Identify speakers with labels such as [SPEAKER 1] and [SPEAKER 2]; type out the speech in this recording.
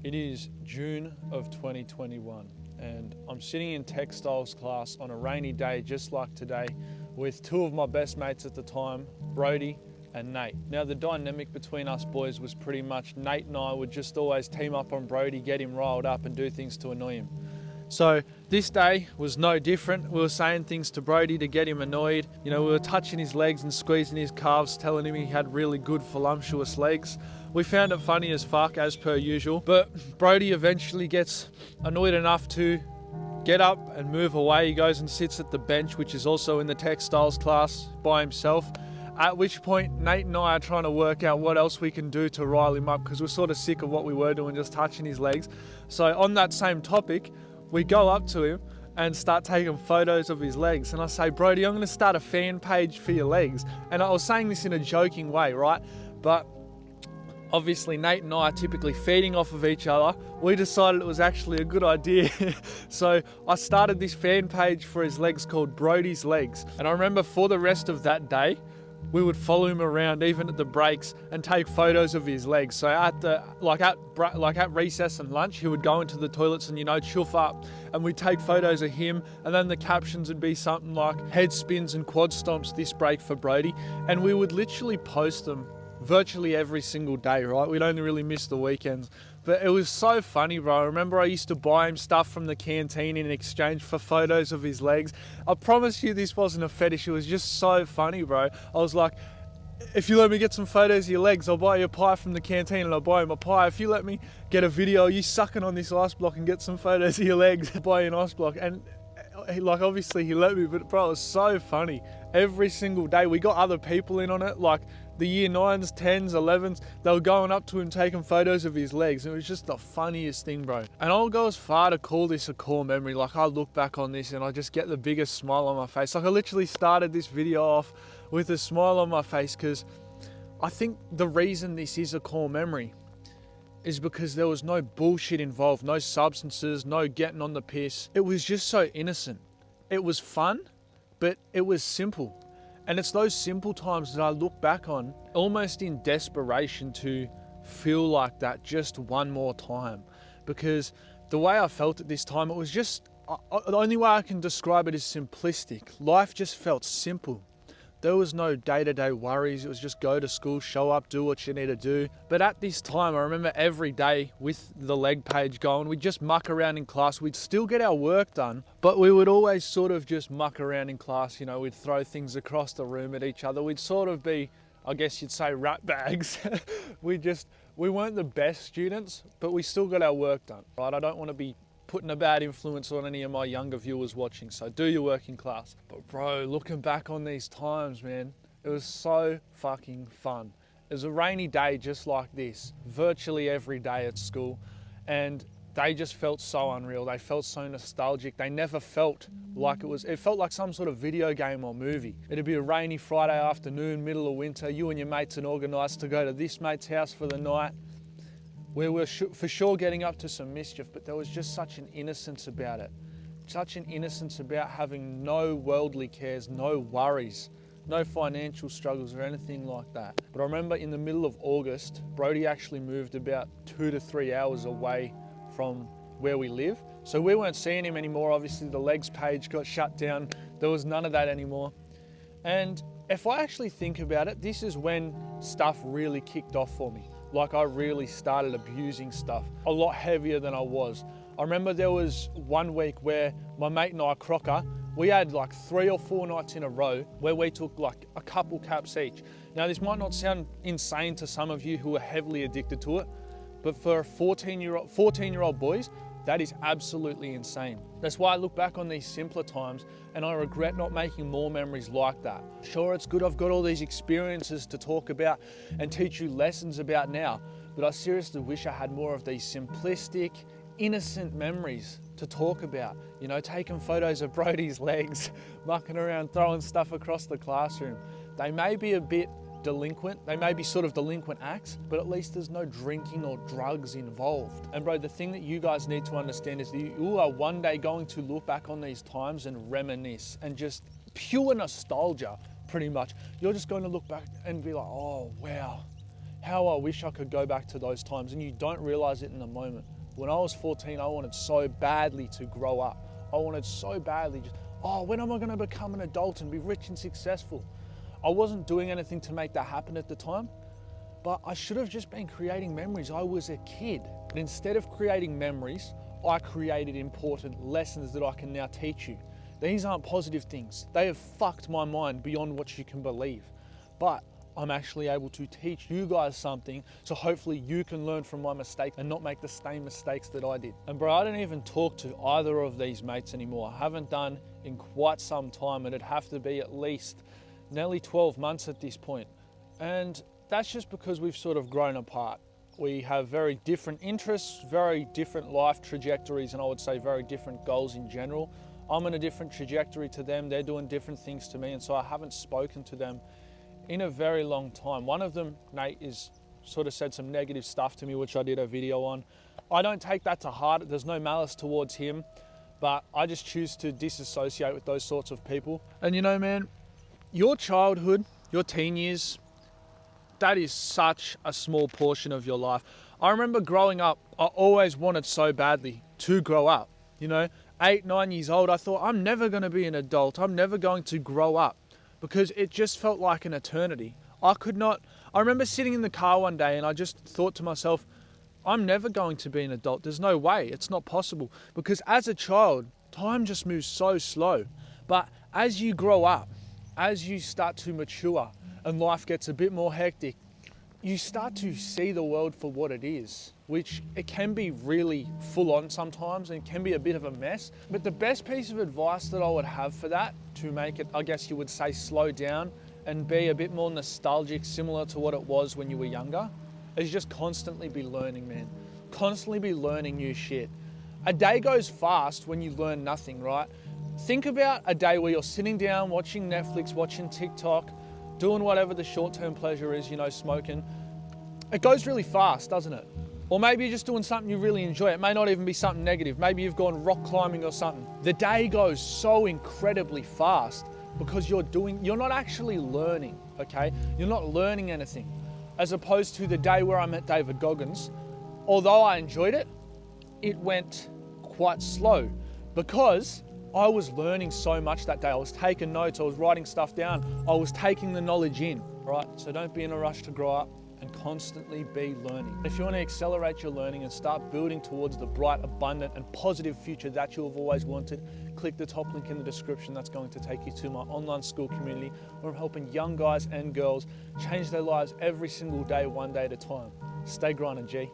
[SPEAKER 1] It is June of 2021 and I'm sitting in textiles class on a rainy day just like today with two of my best mates at the time, Brody and Nate. Now the dynamic between us boys was pretty much Nate and I would just always team up on Brody, get him riled up and do things to annoy him. So this day was no different. We were saying things to Brody to get him annoyed. You know, we were touching his legs and squeezing his calves, telling him he had really good voluptuous legs. We found it funny as fuck, as per usual, but Brody eventually gets annoyed enough to get up and move away. He goes and sits at the bench, which is also in the textiles class, by himself. At which point, Nate and I are trying to work out what else we can do to rile him up because we're sort of sick of what we were doing, just touching his legs. So on that same topic, we go up to him and start taking photos of his legs. And I say, Brody, I'm gonna start a fan page for your legs. And I was saying this in a joking way, right? But obviously Nate and I are typically feeding off of each other. We decided it was actually a good idea. So I started this fan page for his legs called Brody's Legs. And I remember for the rest of that day, we would follow him around even at the breaks and take photos of his legs. So at recess and lunch, he would go into the toilets and, you know, chuff up, and we'd take photos of him, and then the captions would be something like head spins and quad stomps this break for Brody, and we would literally post them virtually every single day, right? We'd only really miss the weekends. But it was so funny, bro. I remember I used to buy him stuff from the canteen in exchange for photos of his legs. I promise you this wasn't a fetish. It was just so funny, bro. I was like, if you let me get some photos of your legs, I'll buy you a pie from the canteen, and I'll buy him a pie. If you let me get a video of you sucking on this ice block and get some photos of your legs, I'll buy you an ice block. And obviously he let me, but bro, it was so funny. Every single day we got other people in on it, like the year 9s, 10s, 11s, they were going up to him taking photos of his legs. It was just the funniest thing, bro. And I'll go as far to call this a core memory. Like, I look back on this and I just get the biggest smile on my face. Like, I literally started this video off with a smile on my face because I think the reason this is a core memory is because there was no bullshit involved, no substances, no getting on the piss. It was just so innocent. It was fun, but it was simple. And it's those simple times that I look back on almost in desperation to feel like that just one more time. Because the way I felt at this time, it was just, the only way I can describe it is simplistic. Life just felt simple. There was no day-to-day worries. It was just go to school, show up, do what you need to do. But at this time, I remember every day with the leg page going, we'd just muck around in class. We'd still get our work done, but we would always sort of just muck around in class. You know, we'd throw things across the room at each other. We'd sort of be, I guess you'd say, rat bags. We weren't the best students, but we still got our work done, right? I don't want to be putting a bad influence on any of my younger viewers watching, so do your work in class. But bro, looking back on these times, man, it was so fucking fun. It was a rainy day just like this, virtually every day at school, and they just felt so unreal. They felt so nostalgic. They never felt like it felt like some sort of video game or movie. It'd be a rainy Friday afternoon, middle of winter, you and your mates had organised to go to this mate's house for the night. We were for sure getting up to some mischief, but there was just such an innocence about it. Such an innocence about having no worldly cares, no worries, no financial struggles or anything like that. But I remember in the middle of August, Brody actually moved about 2 to 3 hours away from where we live. So we weren't seeing him anymore. Obviously the legs page got shut down. There was none of that anymore. And if I actually think about it, this is when stuff really kicked off for me. Like, I really started abusing stuff a lot heavier than I was. I remember there was one week where my mate and I, Crocker, we had like 3 or 4 nights in a row where we took like a couple caps each. Now this might not sound insane to some of you who are heavily addicted to it, but for 14-year-old boys, that is absolutely insane. That's why I look back on these simpler times and I regret not making more memories like that. Sure, it's good I've got all these experiences to talk about and teach you lessons about now, but I seriously wish I had more of these simplistic, innocent memories to talk about. You know, taking photos of Brody's legs, mucking around, throwing stuff across the classroom. They may be a bit delinquent, they may be sort of delinquent acts, but at least there's no drinking or drugs involved. And bro, the thing that you guys need to understand is that you are one day going to look back on these times and reminisce, and just pure nostalgia, pretty much. You're just going to look back and be like, oh wow, how I wish I could go back to those times, and you don't realize it in the moment. When I was 14, I wanted so badly to grow up. I wanted so badly just, oh, when am I gonna become an adult and be rich and successful? I wasn't doing anything to make that happen at the time, but I should have just been creating memories. I was a kid. But instead of creating memories, I created important lessons that I can now teach you. These aren't positive things. They have fucked my mind beyond what you can believe. But I'm actually able to teach you guys something, so hopefully you can learn from my mistakes and not make the same mistakes that I did. And bro, I don't even talk to either of these mates anymore. I haven't done in quite some time, and it'd have to be at least nearly 12 months at this point. And that's just because we've sort of grown apart. We have very different interests, very different life trajectories, and I would say very different goals in general. I'm on a different trajectory to them. They're doing different things to me, and so I haven't spoken to them in a very long time. One of them, Nate, is sort of said some negative stuff to me, which I did a video on. I don't take that to heart. There's no malice towards him, but I just choose to disassociate with those sorts of people. And you know, man, your childhood, your teen years, that is such a small portion of your life. I remember growing up, I always wanted so badly to grow up. You know, 8, 9 years old, I thought, I'm never gonna be an adult. I'm never going to grow up, because it just felt like an eternity. I remember sitting in the car one day and I just thought to myself, I'm never going to be an adult. There's no way, it's not possible. Because as a child, time just moves so slow. But as you grow up, as you start to mature and life gets a bit more hectic, you start to see the world for what it is, which it can be really full on sometimes and can be a bit of a mess. But the best piece of advice that I would have for that, to make it, I guess you would say, slow down and be a bit more nostalgic, similar to what it was when you were younger, is just constantly be learning, man. Constantly be learning new shit. A day goes fast when you learn nothing, right? Think about a day where you're sitting down, watching Netflix, watching TikTok, doing whatever the short-term pleasure is, you know, smoking. It goes really fast, doesn't it? Or maybe you're just doing something you really enjoy. It may not even be something negative. Maybe you've gone rock climbing or something. The day goes so incredibly fast because you're not actually learning, okay? You're not learning anything. As opposed to the day where I met David Goggins, although I enjoyed it, it went quite slow because I was learning so much that day. I was taking notes, I was writing stuff down, I was taking the knowledge in, right? So don't be in a rush to grow up and constantly be learning. If you want to accelerate your learning and start building towards the bright, abundant, and positive future that you have always wanted, click the top link in the description. That's going to take you to my online school community where I'm helping young guys and girls change their lives every single day, one day at a time. Stay grinding, G.